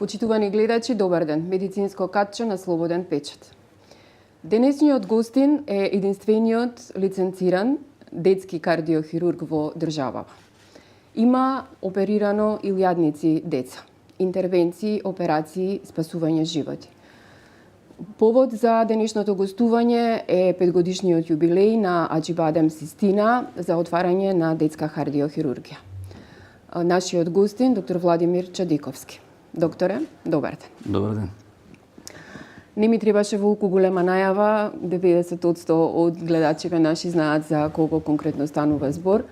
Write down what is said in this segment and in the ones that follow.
Почитувани гледачи, добар ден. Медицинско катче на Слободен печат. Денесниот гостин е единствениот лиценциран детски кардиохирург во државава. Има оперирано илјадници деца, интервенции, операции, спасување животи. Повод за денешното гостување е 5-годишниот јубилеј на Аџибадем Систина за отварање на детска кардиохирургија. Нашиот гостин, доктор Владимир Чадиковски. Докторе, добар ден. Добар ден. Не ми требаше волку голема најава, 90% од гледачите наши знаат за колку конкретно станува збор.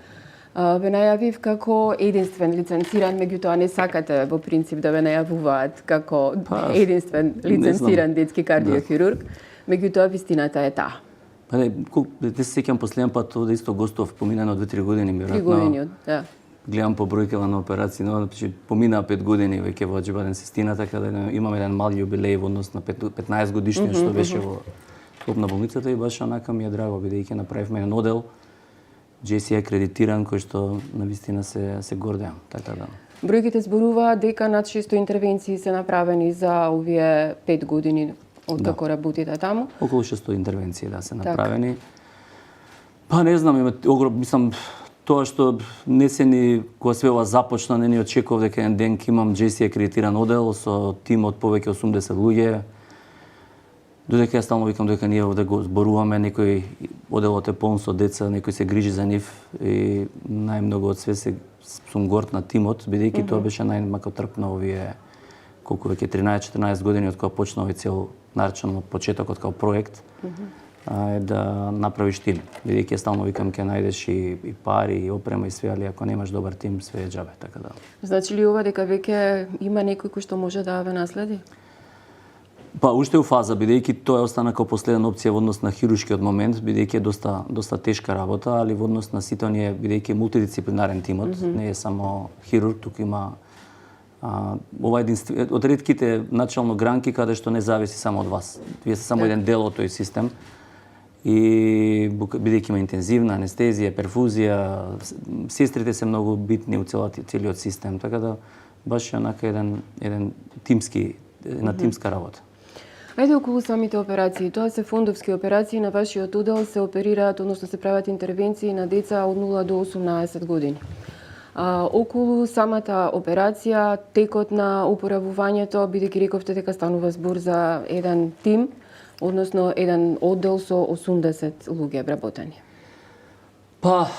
Ве најавив како единствен лиценциран, меѓутоа не сакате во принцип да ве најавуваат како единствен лиценциран детски кардиохирург, меѓутоа вистината е таа. Па не се сеќам последен пат овде исто гостов, поминано 2-3 години миројатно. 3 години, да. Гледам по бројкава на операции, но поминаа 5 години веќе во Аџибадем Систина, така да имаме еден мал јубилеј во однос на 15 годишниот што беше во клуб на болницата и баш онака ми е драго бидејќи направивме еден одел JCI акредитиран кој што навистина се гордеам, така да. Бројките зборуваат дека над 600 интервенции се направени за овие 5 години откако работите таму. Околу 600 интервенции се направени. Па не знам, мислам тоа што не се ни, кога све ова започна, не ни очекував дека еден ден ќе имам JCI акредитиран одел со тим од повеќе 80 луѓе. Додека ја стално викам дека ние овде го зборуваме, некој оделот е полн со деца, некој се грижи за нив и најмногу од све сум горд на тимот, бидејќи тоа беше најмакотрпно овие колку веќе 13-14 години од кога почна овој цел наречен од почетокот како проект. Е да направиш тим. Бидејќи ја стално викам ќе најдеш и пари, и опрема и све, али ако немаш добар тим, све е џабе, така да. Значи ли ова дека веќе има некој кој што може да ве наследи? Па уште у фаза, бидејќи тоа остана како последна опција во однос на хируршкиот момент, бидејќи е доста тешка работа, али во однос на сите оние, бидејќи е мултидисциплинарен тимот, не е само хирург, туку има ова од ретките начално гранки каде што не зависи само од вас. Вие сте само еден дел од тој систем. И бидејќи има интензивна анестезија, перфузија, сестрите се многу битни у целиот систем, така да баш е онака еден тимска работа. Ајде околу самите операции. Тоа се фондовски операции, на вашиот одел се оперираат, односно се прават интервенции на деца од 0 до 18 години. Околу самата операција, текот на опоравувањето, бидејќи рековте дека станува збор за еден тим, односно еден оддел со 80 луѓе вработени. Па,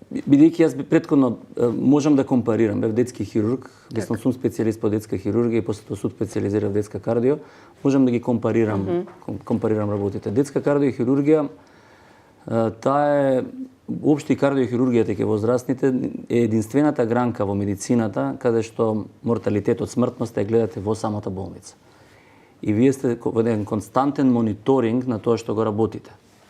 бидејќи јас претходно можам да компарирам, бев детски хирург, сум специјалист по детска хирургија и после тоа сум специјализирав детска кардио, можам да ги компарирам работите. Детска кардиохирургија, таа е општи кардиохирургијата ќе возрастните е единствената гранка во медицината каде што морталитетот, смртност ја гледате во самата болница. И вие сте во еден константен мониторинг на тоа што го работите.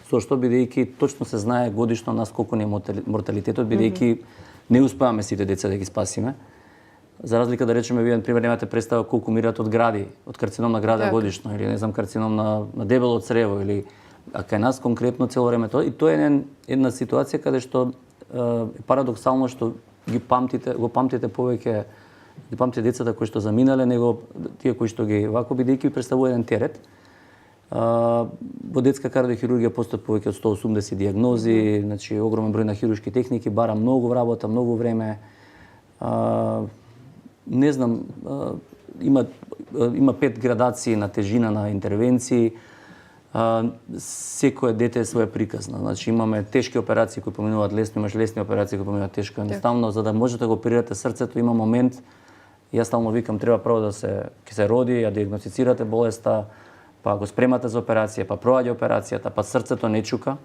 Зошто бидејќи точно се знае годишно нас колку не е морталитетот, бидејќи не успеаме сите деца да ги спасиме. За разлика да речеме вие например немате представа колку умираат од гради, од карцином на града годишно или не знам карцином на дебело црево или кај нас конкретно цело време тоа. И тоа е една ситуација каде што е парадоксално што го памтите повеќе, ги памтите децата кои што заминале, него тие кои што ги вако бидејќи представува еден терет. Во детска кардиохирургија постојат повеќе од 180 дијагнози, значи огромен број на хируршки техники, бара многу работа, многу време. Не знам, има 5 градации на тежина на интервенции. Секое дете е своја приказна. Значи имаме тешки операции кои поминуваат лесно, имаш лесни операции кои поминуваат тешко. Едноставно за да можете да го оперирате срцето има момент. Јас стално викам треба прво да ќе се роди, ја диагностицирате болеста, па го спремате за операција, па проаѓа операцијата, па срцето не чука,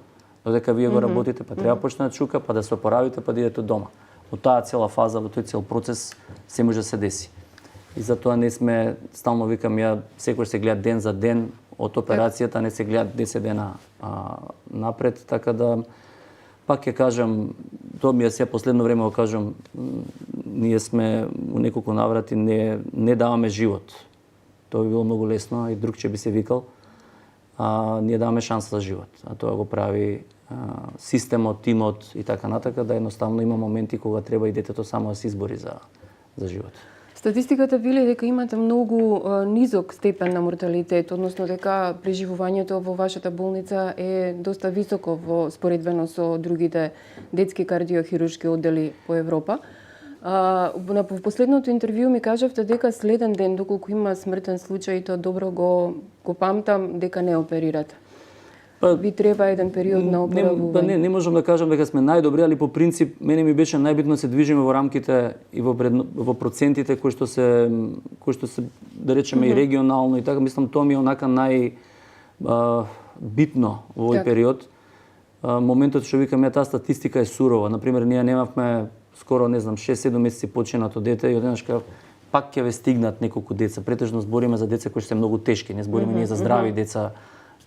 додека вие го работите, па треба почне да чука, па да се опоравите, па да идете дома. Во таа цела фаза, во тој цел процес се може да се деси. И затоа не сме, стално викам ја, секој се гледа ден за ден од операцијата, не се гледа 10 дена напред, така да пак ќе кажам, тоа ми е сега последно време го кажам, ние сме у неколку наврати не даваме живот. Тоа би било многу лесно и друг ќе би се викал. Ние даваме шанса за живот. А тоа го прави системот, тимот и така натака, да едноставно има моменти кога треба и детето само да се избори за живот. Статистиката вели дека имате многу низок степен на морталитет, односно дека преживувањето во вашата болница е доста високо во споредбено со другите детски кардиохируршки оддели по Европа. На последното интервју ми кажавте дека следен ден, доколку има смртен случај, тоа добро го памтам, дека не оперирате. Ви треба еден период на оправување. Не можам да кажам дека сме најдобри, али по принцип мене ми беше најбитно се движиме во рамките и во процентите кои што се да речеме и регионално и така, мислам тоа ми е онака битно во овој период. Моментот што викаме таа статистика е сурова. Например, ние немавме скоро, не знам, 6-7 месеци починато дете и одеднаш пак ќе ве стигнат неколку деца. Претежно збориме за деца кои се многу тешки, не збориме ние за здрави деца.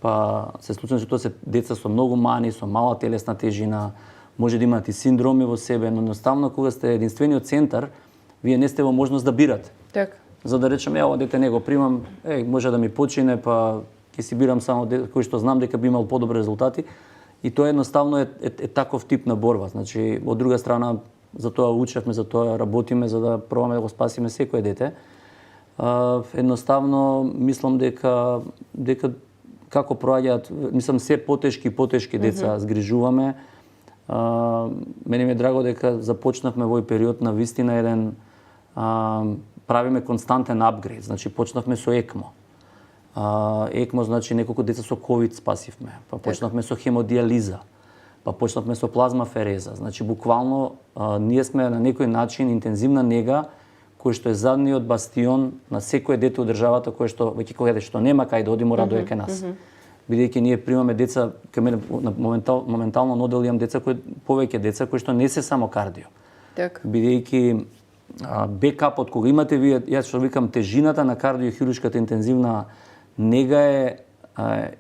Па се случува што тоа се деца со многу мани, со мала телесна тежина, може да имаат и синдроми во себе, но едноставно кога сте единствениот центар, вие не сте во можност да бирате. Така. За да речеме, ова дете не го примам, може да ми почине, па ќе си бирам само кој што знам дека би имал подобри резултати. И тоа едноставно е таков тип на борба. Значи, од друга страна, за тоа учевме, за тоа работиме, за да пробаме да го спасиме секое дете. Едноставно, мислам дека како проаѓаат, мислам, се потешки деца згрижуваме. Мене ми е драго дека започнавме во овој период на вистина еден правиме константен апгрейд. Значи почнавме со ЕКМО. ЕКМО значи неколку деца со ковид спасивме. Па почнавме со хемодиализа. Па почнавме со плазмафереза. Значи буквално ние сме на некој начин интензивна нега кој што е задниот бастион на секое дете од државата кој што веќе кога што нема кај да оди мора да дојде кај нас. Бидејќи ние примаме деца, кај мене моментално на оддел имам деца кои повеќе деца кои што не се само кардио. Така. Бидејќи бекапот кога имате вие, јас што викам тежината на кардиохируршката интензивна нега е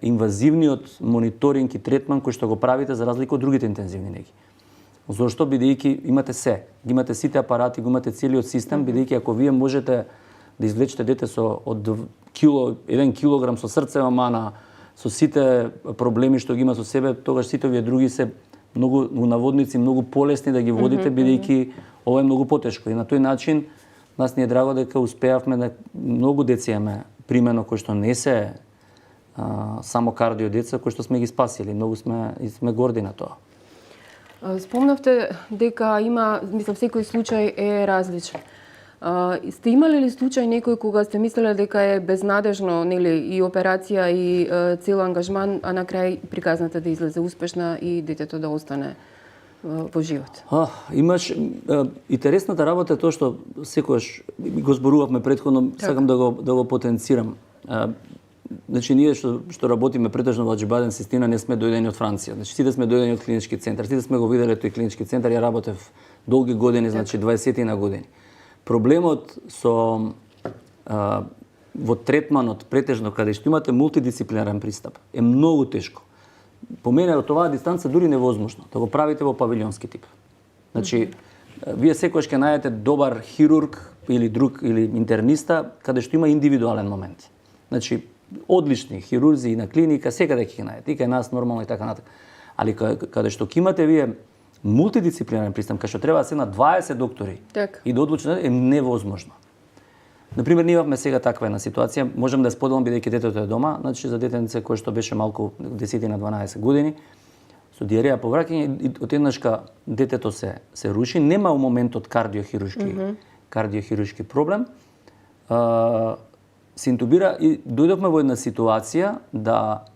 инвазивниот мониторинг и третман кој што го правите за разлика од другите интензивни неги. Зошто? Бидејќи имате се, ги имате сите апарати, го имате целиот систем, бидејќи ако вие можете да извлечете дете со од 1 килограм со срцева мана, со сите проблеми што ги има со себе, тогаш сите овие други се многу наводници, многу полесни да ги водите, бидејќи ова е многу потешко. И на тој начин нас ни е драго дека успеавме да многу деца имаме примено кои што не се само кардио деца, кои што сме ги спасили. Многу сме горди на тоа. Спомнавте дека има, мислам, секој случај е различен. Сте имале ли случај некој кога сте мислеле дека е безнадежно, нели, и операција и цел ангажман, а на крај приказната да излезе успешна и детето да остане во живот? Имаш интересната работа е тоа што секогаш го зборувавме претходно, сакам да го потенцирам. Значи ние што работиме претежно во Аџибаден Систина не сме дојдени од Франција. Значи сите сме дојдени од клинички центар. Сите сме го виделе тој клинички центар. Ја работев долги години, значи 20 на години. Проблемот со во третманот претежно каде што имате мултидисциплинарен пристап е многу тешко. По мене од оваа дистанца дури невозможно да го правите во павилионски тип. Значи вие секогаш ќе најдете добар хирург или друг или интерниста каде што има индивидуален момент. Значи одлични хирурзи и на клиника секаде ќе ги најдете, и кај нас нормално и така натака. Али каде што ќе имате вие мултидисциплинарен пристап, кај што треба да седнат 20 доктори и да одлучат, е невозможно. Например, ние имавме сега таква една ситуација, можам да споделам бидејќи детето е дома, значи за детенце кој што беше малку 10 на 12 години, со диареја по враќање и одеднашка детето се руши, нема у моментот кардиохируршки проблем. Се интубира и дојдовме во една ситуација да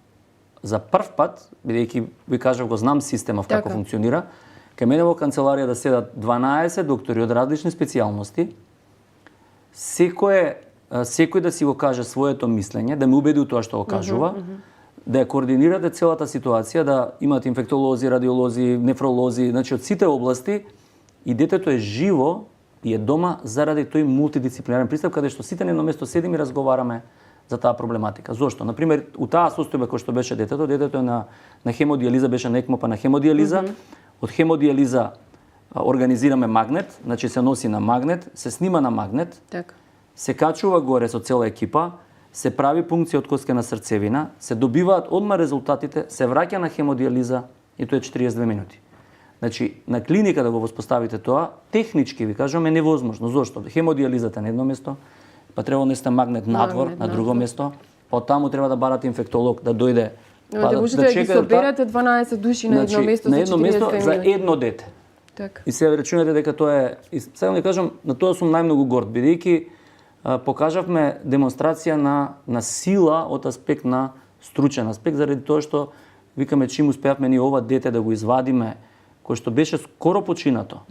за прв пат, бидејќи ви кажав го знам системов како функционира, кај мене во канцеларија да седат 12 доктори од различни специјалности, секој да си го каже своето мислење, да ме убеди у тоа што го кажува, да ја координирате целата ситуација, да имате инфектолози, радиолози, нефролози, значи од сите области, и детето е живо и е дома заради тој мултидисциплинарен пристап, каде што сите на едно место седиме и разговараме за таа проблематика. Зошто? Например, у таа состојба кој што беше детето е на хемодиализа, беше на ЕКМО па на хемодиализа. Од хемодиализа организираме магнет, значи се носи на магнет, се снима на магнет, се качува горе со цела екипа, се прави пункција од коскена срцевина, се добиваат одма резултатите, се враќа на хемодиализа и тоа е 42 минути. Значи, на клиника да го воспоставите тоа, технички ви кажувам е невозможно. Зошто? Хемодиализата на едно место, па треба да сте магнет надвор на друго место, па таму треба да барате инфектолог да дојде. Да можете да ги соберете 12 души на едно место на едно место за минути. едно дете. Така. И се речунете дека тоа е, и сега да кажам, на тоа сум најмногу горд, бидејќи покажавме демонстрација на сила од аспект на стручен аспект, заради тоа што викаме чим успеавме ние ова дете да го извадиме, кој што беше скоро починато,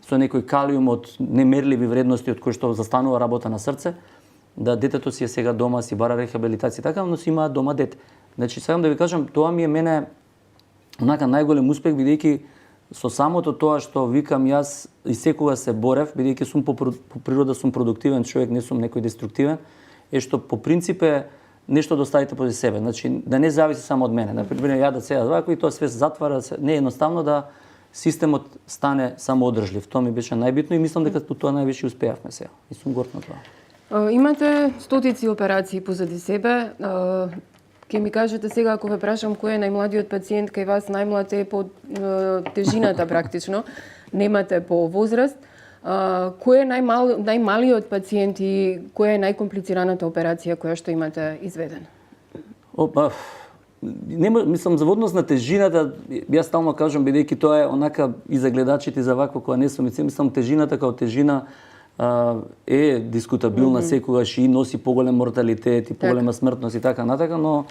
со некој калиум од немерливи вредности од кој што застанува работа на срце, да детето си е сега дома, си бара рехабилитација, така, но си има дома дете. Значи, сакам да ви кажам, тоа ми е мене онака најголем успех, бидејќи со самото тоа што викам јас и секогаш се борев, бидејќи сум по природа сум продуктивен човек, не сум некој деструктивен, е што по принцип е нешто да оставите поди себе. Значи, да не зависи само од мене. Например, ја да сега вако и тоа све се затвара, не едноставно да системот стане самоодржлив. Тоа ми беше најбитно и мислам дека тоа највише успеавме сега. И сум горд на тоа. Имате стотици операции позади себе. Ке ми кажете сега, ако ве прашам кој е најмладиот пациент кај вас, најмлад е по тежината практично, немате по возраст. Кој е најмалиот пациент и која е најкомплицираната операција која што имате изведена? Опа, мислам за однос на тежината, јас стално кажам, бидејќи тоа е онака и за гледачите и за вакво која не сум, мислам тежината као тежина е дискутабилна секогаш и носи поголем морталитет и поголема смртност и така натака, но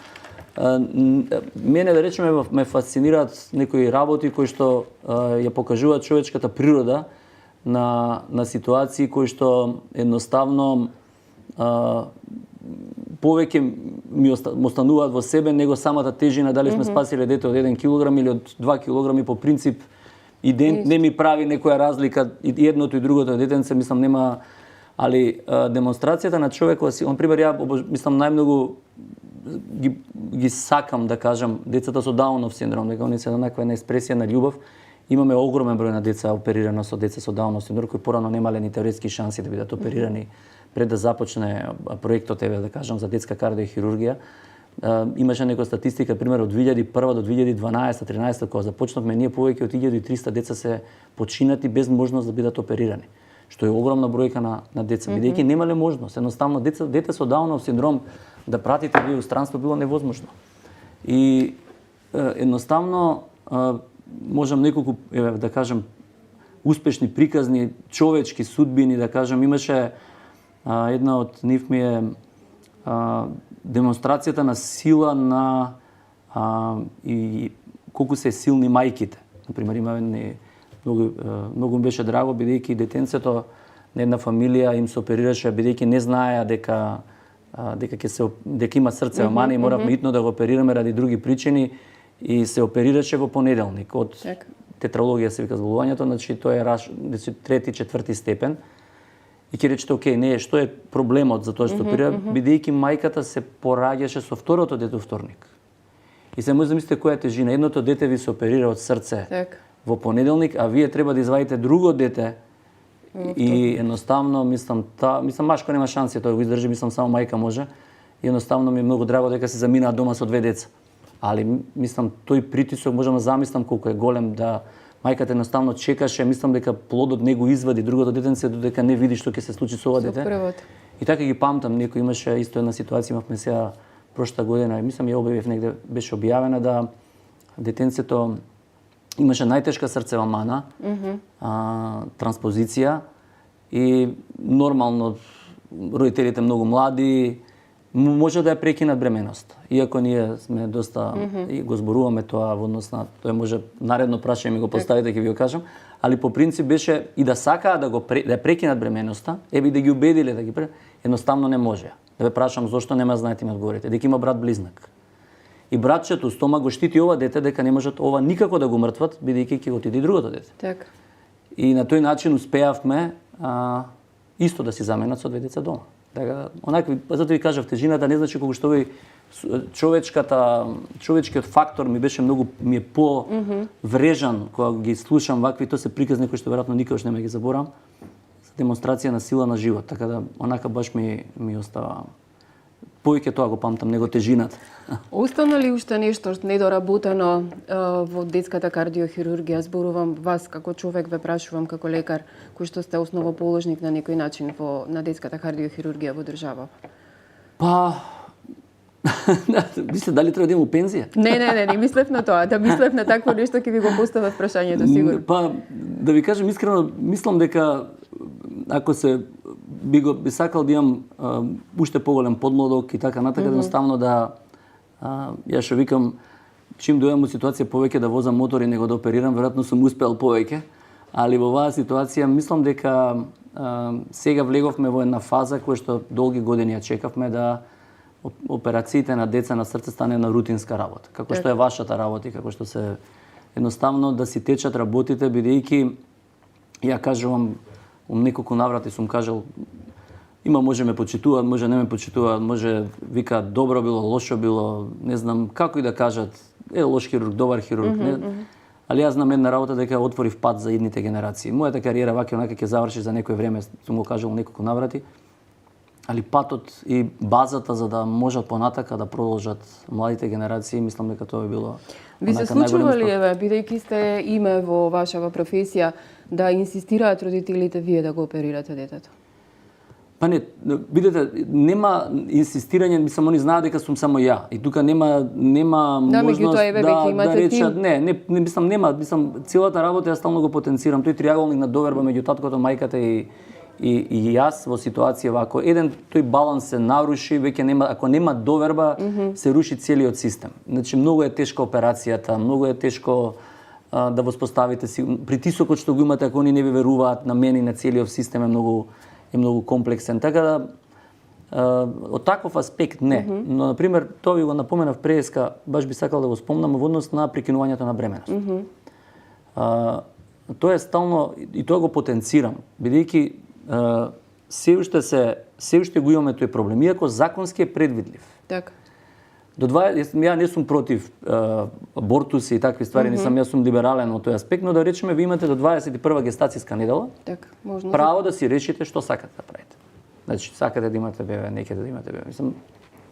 мене да речеме ме фасцинираат некои работи кои што ја покажуваат човечката природа на ситуации кои што едноставно повеќе ми остануваат во себе него самата тежина, дали сме спасиле дете од 1 килограм или од 2 килограми, по принцип не ми прави некоја разлика и едното и другото детенце, мислам нема, али демонстрацијата на човекот си, он пример ја мислам најмногу ги сакам да кажам децата со Даунов синдром, дека они се однаква една експресија на љубов. Имаме огромен број на деца оперирано со деца со Даунов синдром кои порано немале ни теоретски шанси да бидат оперирани пред да започне проектот, да кажам, за детска кардиохирургија. Имаше некоја статистика, пример, од 2001 до 2012-13, кога започнавме, ние повеќе од 1300 деца се починати без можност да бидат оперирани, што е огромна бројка на деца, бидејќи немале можност. Едноставно, дете со Даунов синдром да пратите во странство било невозможно. И едноставно, можам неколку, да кажам, успешни приказни, човечки судбини, да кажам, имаше една од нив ми е демонстрацијата на сила и колку се силни мајките. Например, има многу ми беше драго, бидејќи детенцето на една фамилија им се оперираше, бидејќи не знаеа дека има срцева мана и моравме итно да го оперираме ради други причини и се оперираше во понеделник од тетралогија се вика зболувањето, значи тоа е трети, четврти степен. И ќе речете, окей, не, што е проблемот за тоа што оперира, бидејќи мајката се пораѓаше со второто дете вторник. И се може да мислите која е тежина. Едното дете ви се оперира од срце во понеделник, а вие треба да извадите друго дете и едноставно, мислам, машко нема шанси тоа го издржи, мислам, само мајка може. И едноставно ми е многу драго дека се заминаа дома со 2 деца. Али, мислам, тој притисок, можам да замислам колку е голем да мајката едноставно чекаше, мислам дека плодот не го извади другото детенце додека не види што ќе се случи со ова дете. И така ги памтам, некој имаше исто една ситуација, имавме сега прошта година, мислам ја објавив негде беше објавена да детенцето имаше најтешка срцева мана, транспозиција и нормално родителите многу млади може да ја прекинат бременоста. Иако ние сме доста и го зборуваме тоа во однос на тоа може наредно прашање ми го поставите ќе ви го кажам, али по принцип беше и да сакаа да ја прекинат бременоста, еби да ги убедиле да ги едноставно не може. Да ве прашам зошто нема знаете ми одговорите, дека има брат близнак. И братчето стома го штити ова дете дека не можат ова никако да го мртват, бидејќи ќе отиде и другото дете. Така. И на тој начин успеавме исто да си заменат со 2 деца дома. Така, онакви, затоа ви кажав, тежината не значи колку што ви човечкиот фактор ми беше многу ми е по-врежан кога ги слушам вакви, тоа се приказни кои што веројатно никогаш нема ги заборам, за демонстрација на сила на живот, така да онака баш ми остава повеќе тоа го памтам, него тежината. Остана ли уште нешто недоработено во детската кардиохирургија? Зборувам вас како човек, ве прашувам како лекар, кој што сте основоположник на некој начин на детската кардиохирургија во држава. Па, мисле дали треба да имам пензија? Не мислев на тоа, да мислев на такво нешто ќе ви го поставам прашањето сигурно. Па, да ви кажам искрено, мислам дека ако се би сакал да имам уште поголем подлодок и така натака, едноставно да ја што викам, чим дојдам во ситуација повеќе да возам мотор и него да оперирам, веројатно сум успеал повеќе, али во оваа ситуација мислам дека сега влеговме во една фаза која што долги години ја чекавме да операциите на деца на срце стане една рутинска работа. Како што е вашата работа и како што се едноставно да си течат работите, бидејќи ја кажувам неколку наврати сум кажал, може ме почитуваат, може не ме почитуваат, може вика добро било, лошо било, не знам како и да кажат, лош хирург, добар хирург, не. Али јас знам една работа дека отворив пат за идните генерации. Мојата кариера вака онака ќе заврши за некое време, сум го кажал неколку наврати. Али патот и базата за да можат понатака да продолжат младите генерации, мислам дека тоа би било. Ви се случува ли бидејќи сте име во вашава професија, да инсистираат родителите вие да го оперирате детето? Па не, видете, нема инсистирање, мислам, они знаат дека сум само ја. И тука нема можност да речат, не, мислам, нема, целата работа ја стално го потенцирам. Тој триаголник на доверба меѓу таткото, мајката и јас во ситуација вако. Еден тој баланс се наруши, веќе нема, ако нема доверба, се руши целиот систем. Значи, многу е тешка операцијата, многу е тешко да воспоставите притисокот што го имате, ако они не ви веруваат на мене и на целиот систем е многу комплексен. Така да од таков аспект не. Но на пример, тоа ви го напоменав преска, баш би сакал да го спомнам во однос на прекинувањето на бременост. Тоа е стално и тоа го потенцирам, бидејќи се уште го имаме тој проблем, иако законски е предвидлив. Така. Ја не сум против абортуси и такви ствари, јас сум либерален во тој аспект, но да речеме ви имате до 21 гестацијска недела право да си решите што сакате да правите. Значи, сакате да имате бебе, некаде да имате бебе. Мислам,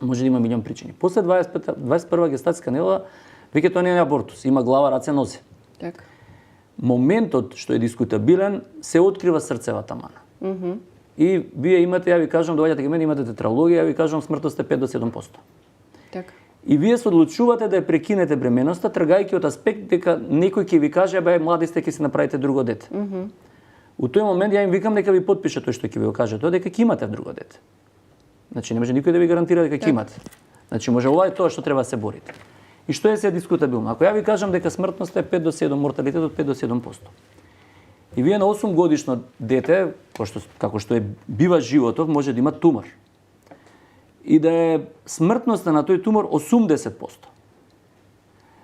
може да има милион причини. После 21 гестацијска недела, веќе тоа не е абортус, има глава, раце, нозе. Така. Моментот што е дискутабилен, се открива срцевата мана. И вие имате, ја ви кажам, доаѓате кај мене, имате тетралогија, ја ви кажам, смртност е 5 до 7%. Така. И вие се одлучувате да ја прекинете бременоста, тргајќи од аспект дека некој ќе ви каже, млади сте, ќе си направите друго дете. У тој момент ја им викам дека ви потпише тој што ќе ви го каже тоа, дека ќе имате друго дете. Значи не може никој да ви гарантира дека ќе имате. Значи може ова е тоа што треба да се борите. И што е се дискутабилно? Ако ја ви кажам дека смртноста е 5 до 7, морталитетот 5 до 7%. И вие на 8 годишно дете, како што бива животот, може да има тумор. И да е смртноста на тој тумор 80%.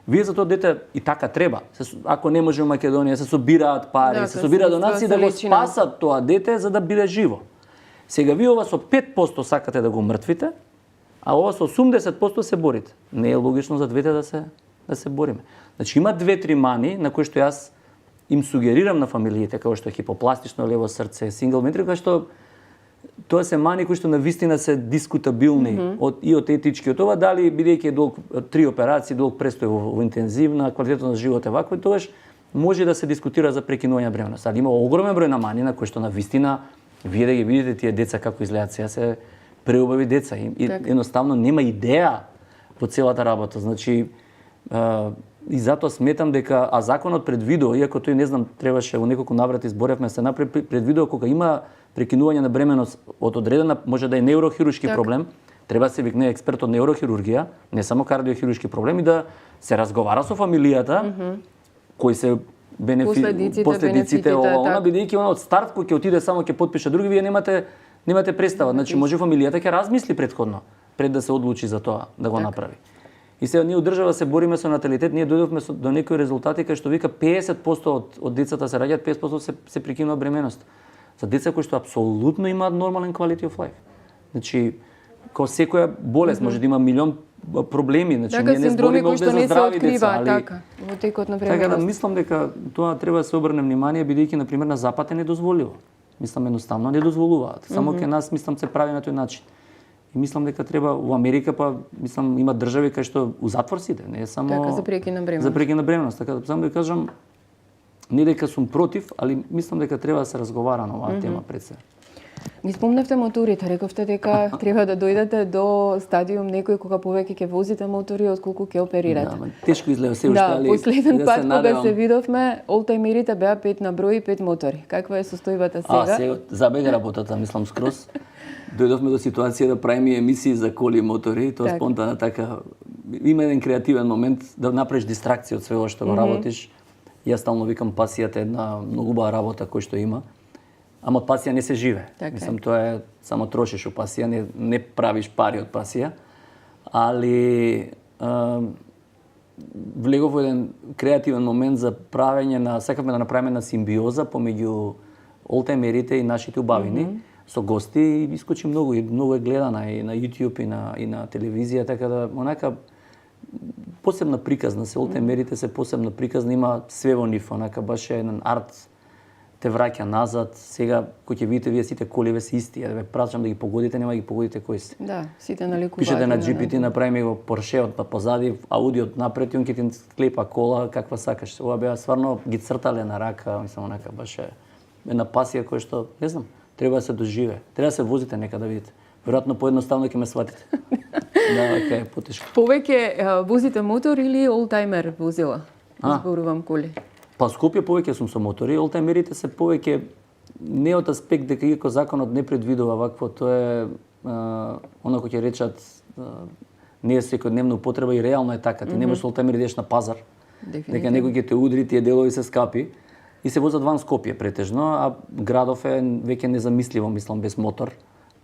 Вие за тоа дете и така треба. Ако не може во Македонија, се собираат пари, се собираат донации да го спасат тоа дете за да биде живо. Сега вие ова со 5% сакате да го мртвите, а ова со 80% се борите. Не е логично за двете да се бориме. Значи има 2-3 мани на кои што јас им сугерирам на фамилиите, како што е хипопластично лево срце, сингл вентрикул, што тоа се мани кои што навистина се дискутабилни од етички од ова, дали бидејќи е долг 3 операции, долг престој во интензивна, квалитетот на живот е вакво, тогаш може да се дискутира за прекинување на бременост. Има огромен број на мани на кои што навистина вие да ги видите тие деца како изгледаат сега, се преубави деца и едноставно нема идеја во целата работа. Значи и затоа сметам дека законот предвидува, иако тој не знам требаше во неколку наврати зборевме се направи, предвидува кога има прекинување на бременост од одредена, може да е неурохируршки проблем, треба да се викне експерт од неурохирургија, не само кардиохируршки проблем, и да се разговара со фамилијата, кои се последиците ова, бидејќи она од старт кој ќе отиде само ќе потпише други, вие немате представа. Значи може фамилијата ќе размисли претходно пред да се одлучи за тоа да го направи. И сега ние од држава се бориме со наталитет, ние дојдовме до некои резултати кај што вика 50% од децата се раѓаат, 50% се прекинува бременост. За деца кои што апсолутно имаат нормален quality of life. Значи, како секоја болест може да има милион проблеми, значи ние не збориме овде за здрави деца, али во текот на времето. Така да мислам дека тоа треба да се обрне внимание, бидејќи на пример на запад е недозволиво. Мислам едноставно не дозволуваат. Само кај нас мислам се прави на тој начин. И мислам дека треба во Америка, па мислам има држави кај што у затвор сите, не е само Така за прекина бременост. За прекина бременост, така да само да кажам не дека сум против, али мислам дека треба да се разговара на оваа тема пред се. Ги спомнавте моторите, рековте дека треба да дојдете до стадиум некој кога повеќе ќе возите мотори отколку ќе оперирате. Да, тешко изгледа се уште, али последен да пат се кога надевам. се видовме, олтајмерите беа 5 на број и 5 мотори. Каква е состојбата сега? Сега забега работата, мислам скроз. Дојдовме до ситуација да правиме емисии за коли и мотори, тоа спонтано така. Има еден креативен момент да направиш дистракција од свего што го работиш. Јас стално викам пасијата е една многу убава работа кој што има. Ама од пасија не се живе. Така Мислам, тоа е само трошиш од пасија, не правиш пари од пасија. Али влегов во еден креативен момент за правење на, сакавме да направиме на симбиоза помеѓу олтајмерите и нашите убавини со гости и искочи многу и многу е гледана и на YouTube и на телевизија, така да онака посебна приказна се олтајмерите се посебна приказна, има све во нив, онака баш е еден арт те враќа назад. Сега кој ќе видите вие сите коливе се исти, да ве прашам да ги погодите, нема ги погодите кои се. Да, сите наликуваат. Пишете на GPT, направиме го Поршеот па позади, аудиот напред и он ќе ти склепа кола каква сакаш. Ова беа стварно ги цртале на рака, мислам онака баш е една пасија која што, не знам, треба да се доживе. Треба да се возите нека да видите. Веројатно поедноставно ќе ме сватите. Да, така е потешко. Повеќе возите мотор или олтајмер возила? Изборувам коли. Па Скопје повеќе сум со мотори, олтајмерите се повеќе не од аспект дека иако законот не предвидува вакво, тоа е онако ќе речат не е секојдневна употреба и реално е така. Ти не можеш олтајмери да идеш на пазар. Дека некој ќе те удри, тие делови се скапи и се возат ван Скопје претежно, а градов е веќе незамисливо, мислам, без мотор,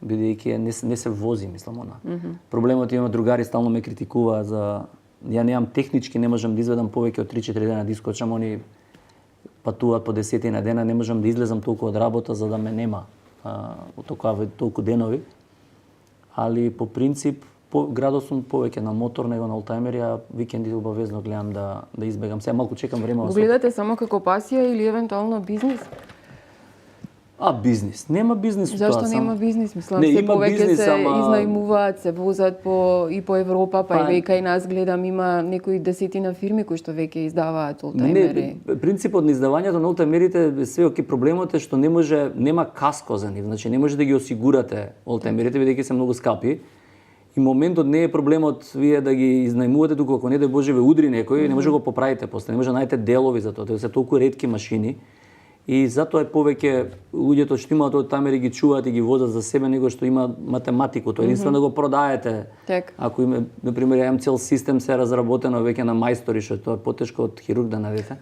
бидејќи не се вози, мислам, она. Проблемот има другари стално ме критикуваат за ја немам технички, не можам да изведам повеќе од 3-4 дена да искочам, они патуваат по 10 на дена, не можам да излезам толку од работа за да ме нема толку денови. Али по принцип градот сум повеќе на мотор него на олтајмери, а викенди обавезно гледам да избегам. Сега малку чекам време. Го гледате само како пасија или евентуално бизнис? Бизнис. Нема бизнис тоа. Зашто нема бизнис? Мислам, не, се има повеќе бизнес, се ама изнајмуваат, се возат по Европа, па и веќе и нас гледам има некои десетина фирми кои што веќе издаваат олтајмери. Не, принципот на издавањето на олтајмерите све оки, проблемот е што нема каско за нив, значи не може да ги осигурате олтајмерите бидејќи се многу скапи. И моментот не е проблемот вие да ги изнајмувате, туку ако не да Боже ве удри некој, не може да го поправите после, не може да најдете делови за тоа, тоа се толку ретки машини. И затоа е повеќе луѓето што имаат олтајмери ги чуваат и ги возат за себе, него што има математику, тоа единствено да го продаете. Так. Ако има, например, имам цел систем се разработено веќе на мајстори, што тоа е потешко од хирург да најдете.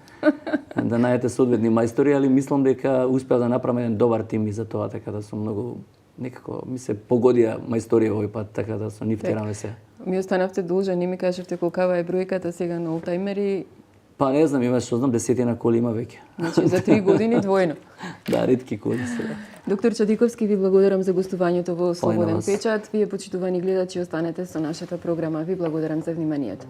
Да најдете соодветни мајстори, али мислам дека успеа да направам еден добар тим и за тоа, така да сум многу некако ми се погодија мајсторија овој пат, така да со нив тераме се. Ми останавте должен, не ми кажавте колкава е бројката сега на олтајмери. Па не знам, има што знам, 10 коли има веќе. Значи за 3 години двојно. Да, ретки коли се. Доктор Чадиковски, ви благодарам за гостувањето во Слободен вас. печат. Вие, почитувани гледачи, останете со нашата програма. Ви благодарам за вниманието.